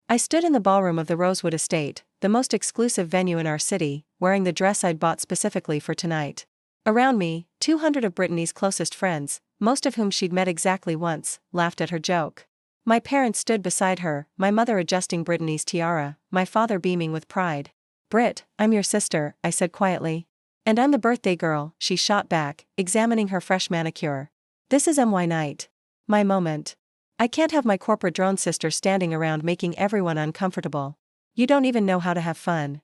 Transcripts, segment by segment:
I stood in the ballroom of the Rosewood Estate, the most exclusive venue in our city, wearing the dress I'd bought specifically for tonight. Around me, 200 of Brittany's closest friends, most of whom she'd met exactly once, laughed at her joke. My parents stood beside her, my mother adjusting Brittany's tiara, my father beaming with pride. "Brit, I'm your sister," I said quietly. "And I'm the birthday girl," she shot back, examining her fresh manicure. "This is MY night. My moment. I can't have my corporate drone sister standing around making everyone uncomfortable. You don't even know how to have fun.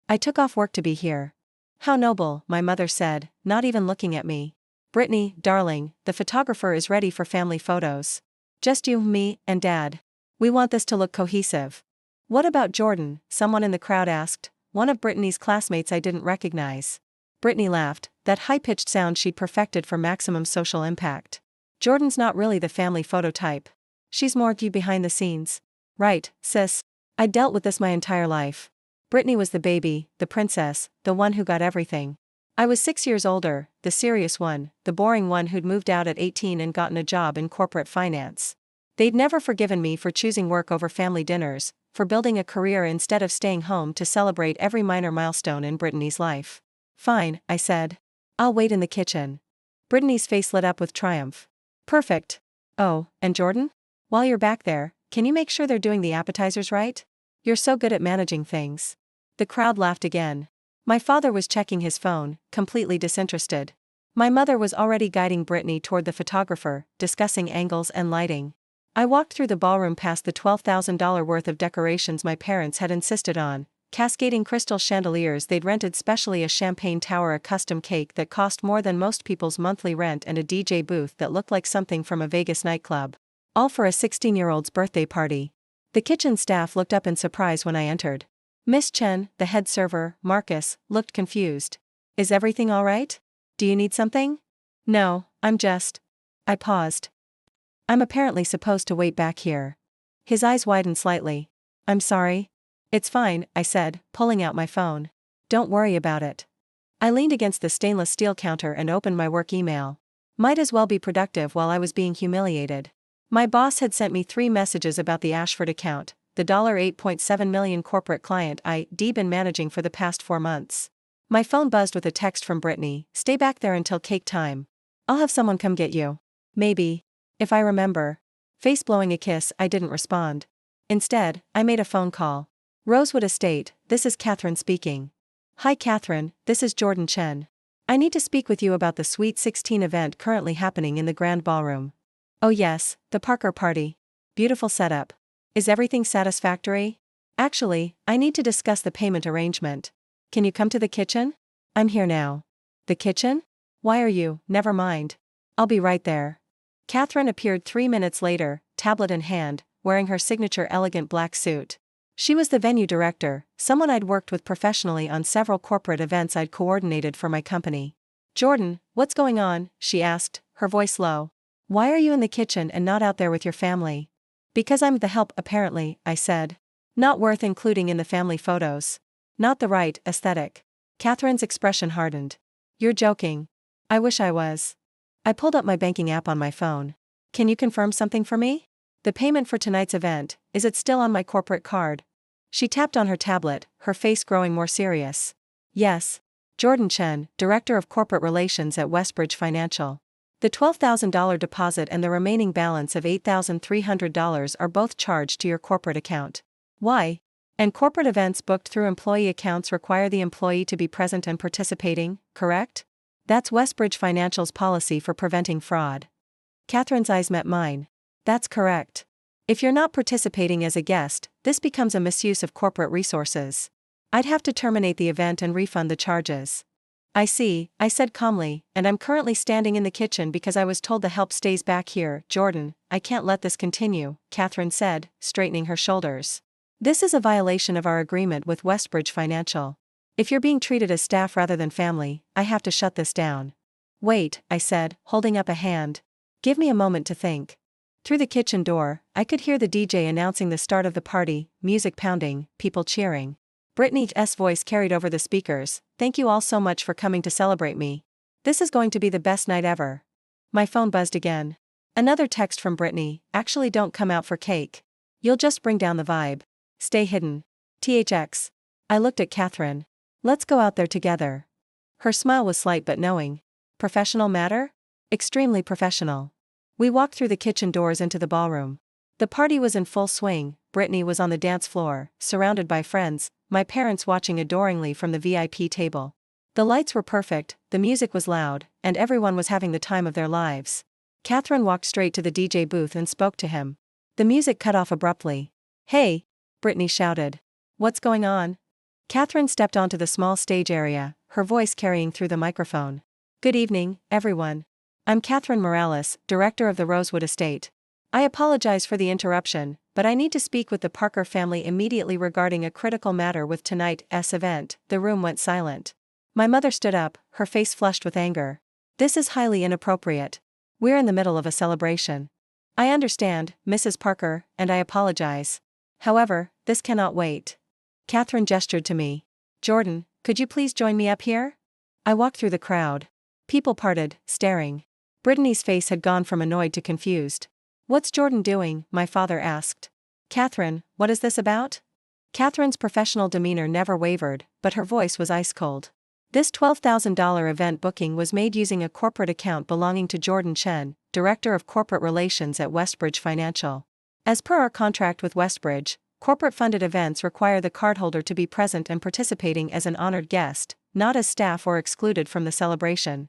I took off work to be here." "How noble," my mother said, not even looking at me. "Brittany, darling, the photographer is ready for family photos. Just you, me, and Dad. We want this to look cohesive." "What about Jordan?" someone in the crowd asked, one of Brittany's classmates I didn't recognize. Brittany laughed, that high-pitched sound she'd perfected for maximum social impact. "Jordan's not really the family photo type. She's more you behind the scenes." "Right, sis. I dealt with this my entire life. Brittany was the baby, the princess, the one who got everything. I was 6 years older, the serious one, the boring one who'd moved out at 18 and gotten a job in corporate finance. They'd never forgiven me for choosing work over family dinners, for building a career instead of staying home to celebrate every minor milestone in Brittany's life." "Fine," I said. "I'll wait in the kitchen." Brittany's face lit up with triumph. "Perfect. Oh, and Jordan? While you're back there, can you make sure they're doing the appetizers right? You're so good at managing things." The crowd laughed again. My father was checking his phone, completely disinterested. My mother was already guiding Brittany toward the photographer, discussing angles and lighting. I walked through the ballroom past the $12,000 worth of decorations my parents had insisted on, cascading crystal chandeliers they'd rented specially, a champagne tower, a custom cake that cost more than most people's monthly rent, and a DJ booth that looked like something from a Vegas nightclub. All for a 16-year-old's birthday party. The kitchen staff looked up in surprise when I entered. Miss Chen, the head server, Marcus, looked confused. "Is everything all right? Do you need something?" "No, I'm just..." I paused. "I'm apparently supposed to wait back here." His eyes widened slightly. "I'm sorry." "It's fine," I said, pulling out my phone. "Don't worry about it." I leaned against the stainless steel counter and opened my work email. Might as well be productive while I was being humiliated. My boss had sent me 3 messages about the Ashford account, the $8.7 million corporate client I'd been managing for the past 4 months. My phone buzzed with a text from Brittany: "Stay back there until cake time. I'll have someone come get you. Maybe. If I remember." Face blowing a kiss, I didn't respond. Instead, I made a phone call. "Rosewood Estate, this is Catherine speaking." "Hi Catherine, this is Jordan Chen. I need to speak with you about the Sweet 16 event currently happening in the Grand Ballroom." "Oh yes, the Parker party. Beautiful setup. Is everything satisfactory?" "Actually, I need to discuss the payment arrangement. Can you come to the kitchen?" "I'm here now." "The kitchen? Why are you?" "Never mind. I'll be right there." Catherine appeared 3 minutes later, tablet in hand, wearing her signature elegant black suit. She was the venue director, someone I'd worked with professionally on several corporate events I'd coordinated for my company. "Jordan, what's going on?" she asked, her voice low. "Why are you in the kitchen and not out there with your family?" "Because I'm the help, apparently," I said. "Not worth including in the family photos. Not the right aesthetic." Catherine's expression hardened. "You're joking." "I wish I was." I pulled up my banking app on my phone. "Can you confirm something for me? The payment for tonight's event, is it still on my corporate card?" She tapped on her tablet, her face growing more serious. "Yes. Jordan Chen, Director of Corporate Relations at Westbridge Financial. The $12,000 deposit and the remaining balance of $8,300 are both charged to your corporate account." "Why?" "And corporate events booked through employee accounts require the employee to be present and participating, correct? That's Westbridge Financial's policy for preventing fraud." Catherine's eyes met mine. "That's correct. If you're not participating as a guest, this becomes a misuse of corporate resources. I'd have to terminate the event and refund the charges." "I see," I said calmly, "and I'm currently standing in the kitchen because I was told the help stays back here." "Jordan, I can't let this continue," Catherine said, straightening her shoulders. "This is a violation of our agreement with Westbridge Financial. If you're being treated as staff rather than family, I have to shut this down." "Wait," I said, holding up a hand. "Give me a moment to think." Through the kitchen door, I could hear the DJ announcing the start of the party, music pounding, people cheering. Brittany's voice carried over the speakers: "Thank you all so much for coming to celebrate me. This is going to be the best night ever." My phone buzzed again. Another text from Brittany: "Actually don't come out for cake. You'll just bring down the vibe. Stay hidden. THX. I looked at Catherine. Let's go out there together. Her smile was slight but knowing. Professional matter? Extremely professional. We walked through the kitchen doors into the ballroom. The party was in full swing. Brittany was on the dance floor, surrounded by friends, my parents watching adoringly from the VIP table. The lights were perfect, the music was loud, and everyone was having the time of their lives. Catherine walked straight to the DJ booth and spoke to him. The music cut off abruptly. Hey! Brittany shouted. What's going on? Catherine stepped onto the small stage area, her voice carrying through the microphone. Good evening, everyone. I'm Catherine Morales, director of the Rosewood Estate. I apologize for the interruption, but I need to speak with the Parker family immediately regarding a critical matter with tonight's event. The room went silent. My mother stood up, her face flushed with anger. This is highly inappropriate. We're in the middle of a celebration. I understand, Mrs. Parker, and I apologize. However, this cannot wait. Catherine gestured to me. Jordan, could you please join me up here? I walked through the crowd. People parted, staring. Brittany's face had gone from annoyed to confused. What's Jordan doing? My father asked. Catherine, what is this about? Catherine's professional demeanor never wavered, but her voice was ice cold. This $12,000 event booking was made using a corporate account belonging to Jordan Chen, Director of Corporate Relations at Westbridge Financial. As per our contract with Westbridge, corporate-funded events require the cardholder to be present and participating as an honored guest, not as staff or excluded from the celebration.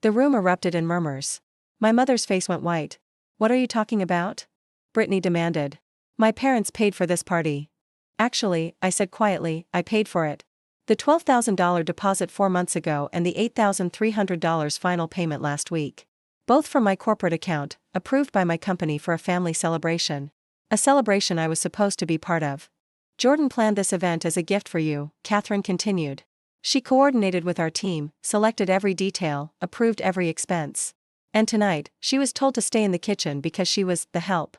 The room erupted in murmurs. My mother's face went white. What are you talking about? Brittany demanded. My parents paid for this party. Actually, I said quietly, I paid for it. The $12,000 deposit 4 months ago and the $8,300 final payment last week. Both from my corporate account, approved by my company for a family celebration. A celebration I was supposed to be part of. Jordan planned this event as a gift for you, Catherine continued. She coordinated with our team, selected every detail, approved every expense. And tonight, she was told to stay in the kitchen because she was the help.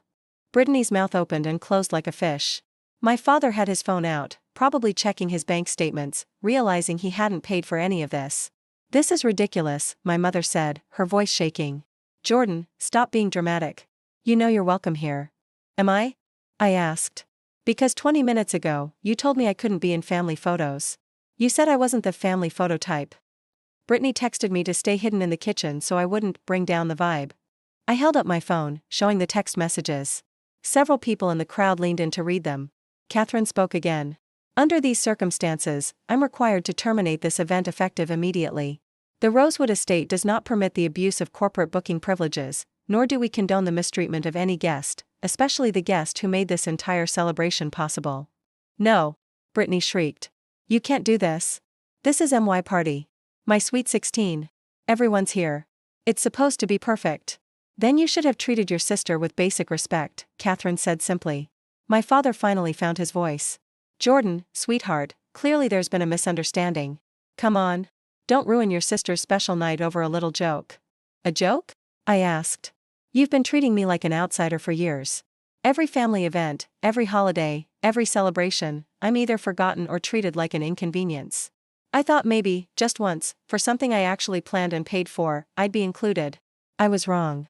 Brittany's mouth opened and closed like a fish. My father had his phone out, probably checking his bank statements, realizing he hadn't paid for any of this. This is ridiculous, my mother said, her voice shaking. Jordan, stop being dramatic. You know you're welcome here. Am I? I asked. Because 20 minutes ago, you told me I couldn't be in family photos. You said I wasn't the family photo type. Brittany texted me to stay hidden in the kitchen so I wouldn't bring down the vibe. I held up my phone, showing the text messages. Several people in the crowd leaned in to read them. Catherine spoke again. Under these circumstances, I'm required to terminate this event effective immediately. The Rosewood Estate does not permit the abuse of corporate booking privileges, nor do we condone the mistreatment of any guest, especially the guest who made this entire celebration possible. No! Brittany shrieked. You can't do this. This is my party. My sweet 16. Everyone's here. It's supposed to be perfect. Then you should have treated your sister with basic respect, Catherine said simply. My father finally found his voice. Jordan, sweetheart, clearly there's been a misunderstanding. Come on. Don't ruin your sister's special night over a little joke. A joke? I asked. You've been treating me like an outsider for years. Every family event, every holiday, every celebration, I'm either forgotten or treated like an inconvenience. I thought maybe, just once, for something I actually planned and paid for, I'd be included. I was wrong.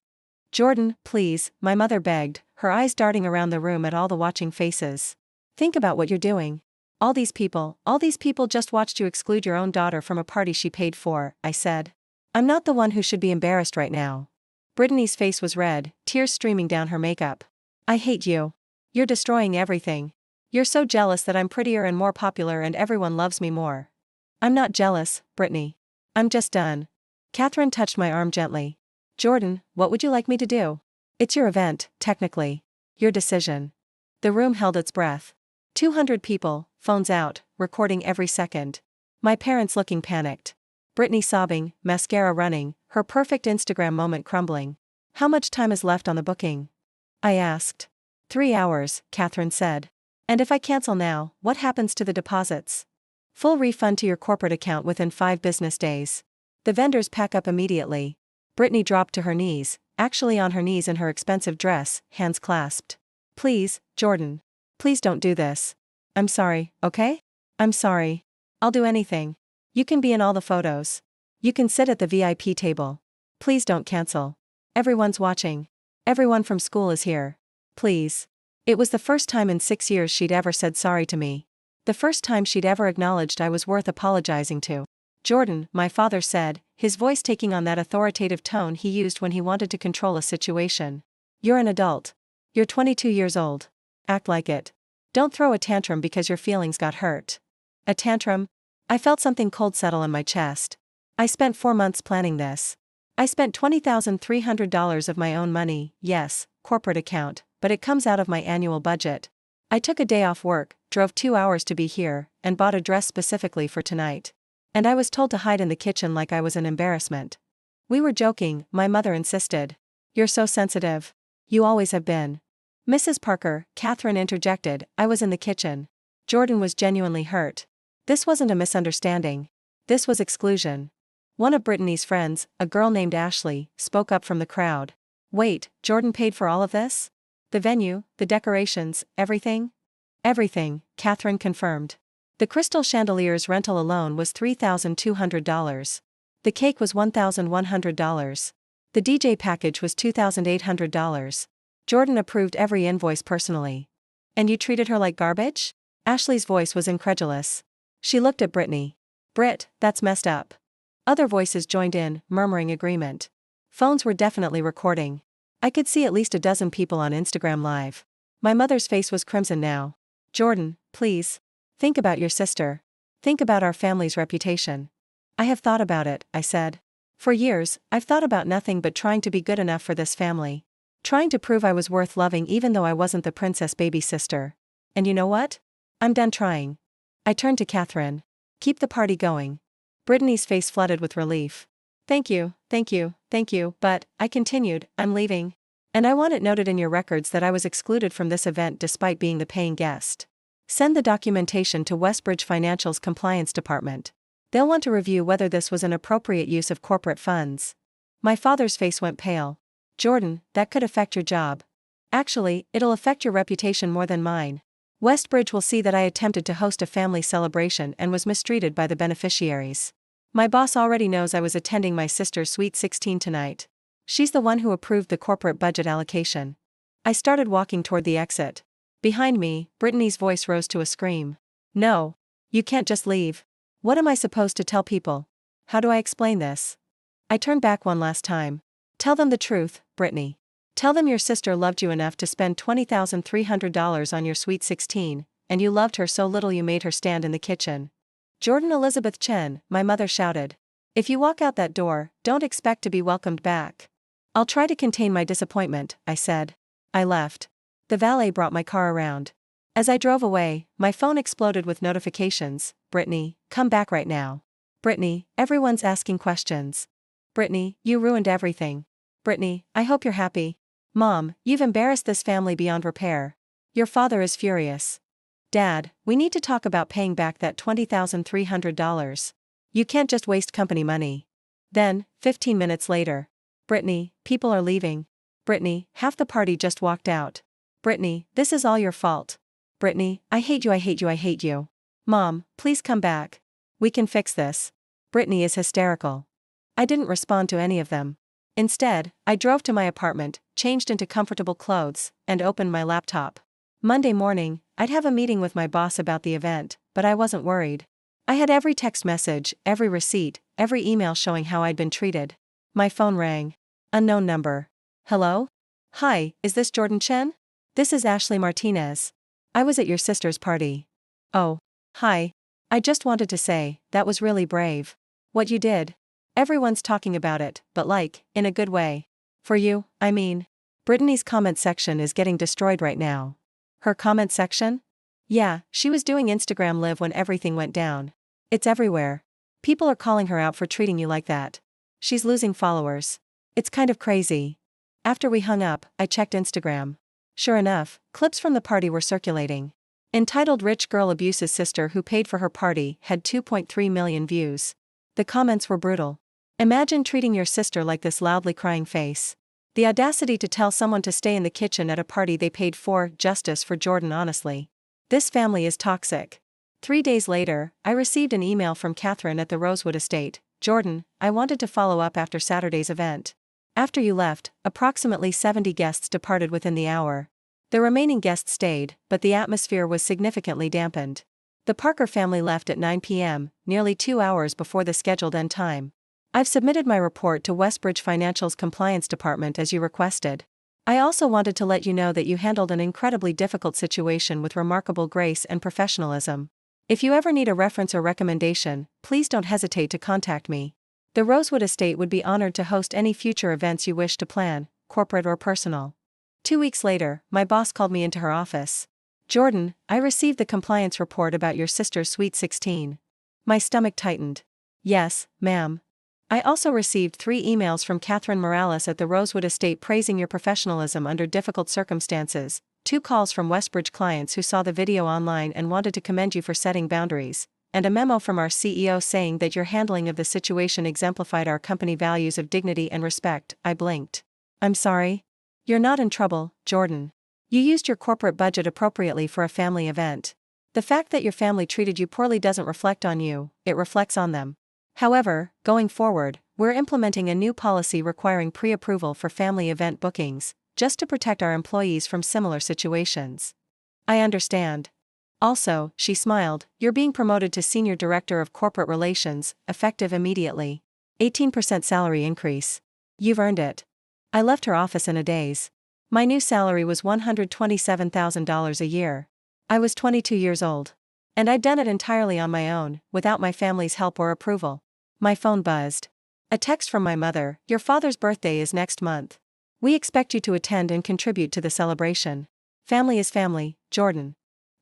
Jordan, please, my mother begged, her eyes darting around the room at all the watching faces. Think about what you're doing. All these people just watched you exclude your own daughter from a party she paid for, I said. I'm not the one who should be embarrassed right now. Brittany's face was red, tears streaming down her makeup. I hate you. You're destroying everything. You're so jealous that I'm prettier and more popular and everyone loves me more. I'm not jealous, Brittany. I'm just done. Catherine touched my arm gently. Jordan, what would you like me to do? It's your event, technically. Your decision. The room held its breath. 200 people, phones out, recording every second. My parents looking panicked. Brittany sobbing, mascara running, her perfect Instagram moment crumbling. How much time is left on the booking? I asked. 3 hours, Catherine said. And if I cancel now, what happens to the deposits? Full refund to your corporate account within 5 business days. The vendors pack up immediately. Brittany dropped to her knees, actually on her knees in her expensive dress, hands clasped. Please, Jordan. Please don't do this. I'm sorry, okay? I'm sorry. I'll do anything. You can be in all the photos. You can sit at the VIP table. Please don't cancel. Everyone's watching. Everyone from school is here. Please. It was the first time in 6 years she'd ever said sorry to me. The first time she'd ever acknowledged I was worth apologizing to. "Jordan," my father said, his voice taking on that authoritative tone he used when he wanted to control a situation. "You're an adult. You're 22 years old. Act like it. Don't throw a tantrum because your feelings got hurt." A tantrum? I felt something cold settle in my chest. I spent 4 months planning this. I spent $20,300 of my own money, yes, corporate account, but it comes out of my annual budget. I took a day off work, drove 2 hours to be here, and bought a dress specifically for tonight. And I was told to hide in the kitchen like I was an embarrassment. "We were joking," my mother insisted. "You're so sensitive. You always have been." "Mrs. Parker," Catherine interjected, "I was in the kitchen." Jordan was genuinely hurt. This wasn't a misunderstanding. This was exclusion. One of Brittany's friends, a girl named Ashley, spoke up from the crowd. "Wait, Jordan paid for all of this? The venue, the decorations, everything?" "Everything," Catherine confirmed. The crystal chandelier's rental alone was $3,200. The cake was $1,100. The DJ package was $2,800. Jordan approved every invoice personally. "And you treated her like garbage?" Ashley's voice was incredulous. She looked at Brittany. "Britt, that's messed up." Other voices joined in, murmuring agreement. Phones were definitely recording. I could see at least a dozen people on Instagram Live. My mother's face was crimson now. "Jordan, please. Think about your sister. Think about our family's reputation." "I have thought about it," I said. "For years, I've thought about nothing but trying to be good enough for this family. Trying to prove I was worth loving even though I wasn't the princess baby sister. And you know what? I'm done trying." I turned to Catherine. "Keep the party going." Brittany's face flooded with relief. Thank you, but," I continued, "I'm leaving. And I want it noted in your records that I was excluded from this event despite being the paying guest. Send the documentation to Westbridge Financial's compliance department. They'll want to review whether this was an appropriate use of corporate funds." My father's face went pale. "Jordan, that could affect your job. Actually, it'll affect your reputation more than mine. Westbridge will see that I attempted to host a family celebration and was mistreated by the beneficiaries. My boss already knows I was attending my sister's Sweet 16 tonight. She's the one who approved the corporate budget allocation." I started walking toward the exit. Behind me, Brittany's voice rose to a scream. "No. You can't just leave. What am I supposed to tell people? How do I explain this?" I turned back one last time. "Tell them the truth, Brittany. Tell them your sister loved you enough to spend $20,300 on your Sweet 16, and you loved her so little you made her stand in the kitchen." "Jordan Elizabeth Chen," my mother shouted. "If you walk out that door, don't expect to be welcomed back." "I'll try to contain my disappointment," I said. I left. The valet brought my car around. As I drove away, my phone exploded with notifications. "Brittany, come back right now. Brittany, everyone's asking questions. Brittany, you ruined everything. Brittany, I hope you're happy. Mom, you've embarrassed this family beyond repair. Your father is furious. Dad, we need to talk about paying back that $20,300. You can't just waste company money." Then, 15 minutes later. "Brittany, people are leaving. Brittany, half the party just walked out. Brittany, this is all your fault. Brittany, I hate you, I hate you, I hate you. Mom, please come back. We can fix this. Brittany is hysterical." I didn't respond to any of them. Instead, I drove to my apartment, changed into comfortable clothes, and opened my laptop. Monday morning, I'd have a meeting with my boss about the event, but I wasn't worried. I had every text message, every receipt, every email showing how I'd been treated. My phone rang. Unknown number. "Hello? Hi, is this Jordan Chen? This is Ashley Martinez. I was at your sister's party." "Oh. Hi. I just wanted to say, that was really brave. What you did. Everyone's talking about it, but like, in a good way. For you, I mean." Brittany's comment section is getting destroyed right now. Her comment section? Yeah, she was doing Instagram Live when everything went down. It's everywhere. People are calling her out for treating you like that. She's losing followers. It's kind of crazy. After we hung up, I checked Instagram. Sure enough, clips from the party were circulating. Entitled "Rich Girl Abuses Sister Who Paid for Her Party" had 2.3 million views. The comments were brutal. Imagine treating your sister like this, loudly crying face. The audacity to tell someone to stay in the kitchen at a party they paid for. Justice for Jordan, honestly. This family is toxic. 3 days later, I received an email from Catherine at the Rosewood estate. "Jordan, I wanted to follow up after Saturday's event. After you left, approximately 70 guests departed within the hour. The remaining guests stayed, but the atmosphere was significantly dampened. The Parker family left at 9 p.m., nearly 2 hours before the scheduled end time. I've submitted my report to Westbridge Financial's compliance department as you requested. I also wanted to let you know that you handled an incredibly difficult situation with remarkable grace and professionalism. If you ever need a reference or recommendation, please don't hesitate to contact me. The Rosewood Estate would be honored to host any future events you wish to plan, corporate or personal. 2 weeks later, my boss called me into her office. Jordan, I received the compliance report about your sister's Sweet 16. My stomach tightened. Yes, ma'am. I also received 3 emails from Catherine Morales at the Rosewood Estate praising your professionalism under difficult circumstances, 2 calls from Westbridge clients who saw the video online and wanted to commend you for setting boundaries, and a memo from our CEO saying that your handling of the situation exemplified our company values of dignity and respect. I blinked. I'm sorry? You're not in trouble, Jordan. You used your corporate budget appropriately for a family event. The fact that your family treated you poorly doesn't reflect on you, it reflects on them. However, going forward, we're implementing a new policy requiring pre-approval for family event bookings, just to protect our employees from similar situations. I understand. Also, she smiled, you're being promoted to Senior Director of Corporate Relations, effective immediately. 18% salary increase. You've earned it. I left her office in a daze. My new salary was $127,000 a year. I was 22 years old. And I'd done it entirely on my own, without my family's help or approval. My phone buzzed. A text from my mother, your father's birthday is next month. We expect you to attend and contribute to the celebration. Family is family, Jordan.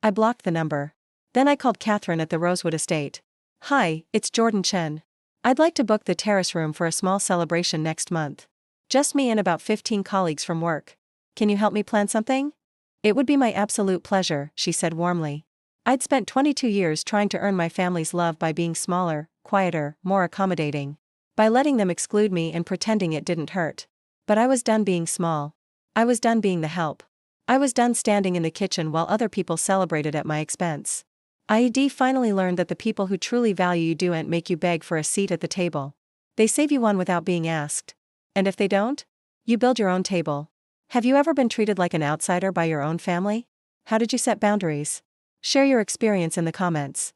I blocked the number. Then I called Catherine at the Rosewood Estate. Hi, it's Jordan Chen. I'd like to book the terrace room for a small celebration next month. Just me and about 15 colleagues from work. Can you help me plan something? It would be my absolute pleasure, she said warmly. I'd spent 22 years trying to earn my family's love by being smaller, quieter, more accommodating. By letting them exclude me and pretending it didn't hurt. But I was done being small. I was done being the help. I was done standing in the kitchen while other people celebrated at my expense. I finally learned that the people who truly value you don't make you beg for a seat at the table. They save you one without being asked. And if they don't? You build your own table. Have you ever been treated like an outsider by your own family? How did you set boundaries? Share your experience in the comments.